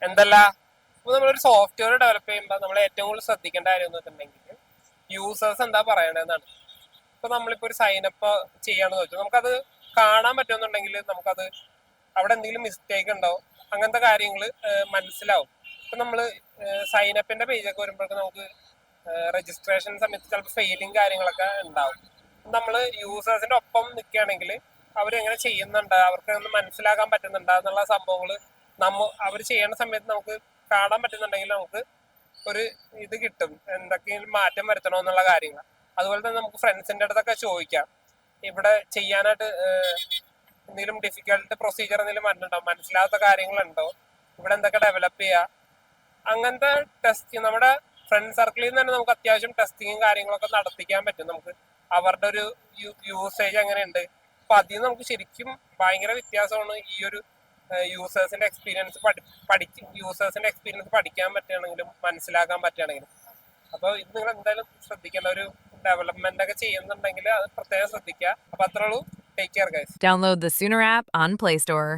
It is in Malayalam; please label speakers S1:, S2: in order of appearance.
S1: എന്തല്ല ഇപ്പൊ നമ്മളൊരു സോഫ്റ്റ്വെയർ ഡെവലപ്പ് ചെയ്യുമ്പോൾ നമ്മൾ ഏറ്റവും കൂടുതൽ ശ്രദ്ധിക്കേണ്ട കാര്യം എന്ന് വെച്ചിട്ടുണ്ടെങ്കിൽ യൂസേഴ്സ് എന്താ പറയണതെന്നാണ്. ഇപ്പൊ നമ്മളിപ്പോ ഒരു സൈനപ്പ് ചെയ്യാന്ന് വെച്ചാൽ നമുക്കത് കാണാൻ പറ്റുമെന്നുണ്ടെങ്കിൽ നമുക്കത് അവിടെ എന്തെങ്കിലും മിസ്റ്റേക്ക് ഉണ്ടോ അങ്ങനത്തെ കാര്യങ്ങൾ മനസ്സിലാവും. ഇപ്പൊ നമ്മള് സൈനപ്പിന്റെ പേജൊക്കെ വരുമ്പോഴേക്കും നമുക്ക് രജിസ്ട്രേഷൻ സമയത്ത് ചിലപ്പോൾ ഫെയിലിങ് കാര്യങ്ങളൊക്കെ ഉണ്ടാവും. നമ്മൾ യൂസേഴ്സിന്റെ ഒപ്പം നിൽക്കുകയാണെങ്കിൽ അവരെങ്ങനെ ചെയ്യുന്നുണ്ട്, അവർക്ക് ഒന്ന് മനസ്സിലാക്കാൻ പറ്റുന്നുണ്ട് എന്നുള്ള സംഭവങ്ങൾ അവർ ചെയ്യുന്ന സമയത്ത് നമുക്ക് കാണാൻ പറ്റുന്നുണ്ടെങ്കിൽ നമുക്ക് ഒരു ഇത് കിട്ടും, എന്തൊക്കെയും മാറ്റം വരുത്തണോ എന്നുള്ള കാര്യങ്ങൾ. അതുപോലെ തന്നെ നമുക്ക് ഫ്രണ്ട്സിന്റെ അടുത്തൊക്കെ ചോദിക്കാം, ഇവിടെ ചെയ്യാനായിട്ട് എന്തെങ്കിലും ഡിഫിക്കൽട്ട് പ്രൊസീജിയർ എന്തെങ്കിലും വന്നിട്ടുണ്ടോ, മനസ്സിലാത്ത കാര്യങ്ങളുണ്ടോ, ഇവിടെ എന്തൊക്കെ ഡെവലപ്പ് ചെയ്യുക, അങ്ങനത്തെ ടെസ്റ്റ് നമ്മുടെ ഫ്രണ്ട് സർക്കിളിൽ നിന്ന് തന്നെ നമുക്ക് അത്യാവശ്യം ടെസ്റ്റിങ്ങും കാര്യങ്ങളൊക്കെ നടത്തിക്കാൻ പറ്റും. നമുക്ക് അവരുടെ ഒരു യൂസേജ് എങ്ങനെയുണ്ട്, അപ്പൊ അതിൽ നിന്ന് നമുക്ക് ശരിക്കും ഭയങ്കര വ്യത്യാസമാണ് ഈ ഒരു യൂസേഴ്സിന്റെ എക്സ്പീരിയൻസ് പഠിക്കാൻ പറ്റുകയാണെങ്കിലും മനസ്സിലാക്കാൻ പറ്റുകയാണെങ്കിലും. അപ്പൊ ഇത് നിങ്ങൾ എന്തായാലും ശ്രദ്ധിക്കേണ്ട ഒരു ഡെവലപ്മെന്റ് ഒക്കെ ചെയ്യുന്നുണ്ടെങ്കിൽ അത് പ്രത്യേകം ശ്രദ്ധിക്കുക. അപ്പൊ അത്രേ ഉള്ളൂ. Take care guys.
S2: Download the Sooner app on Play Store.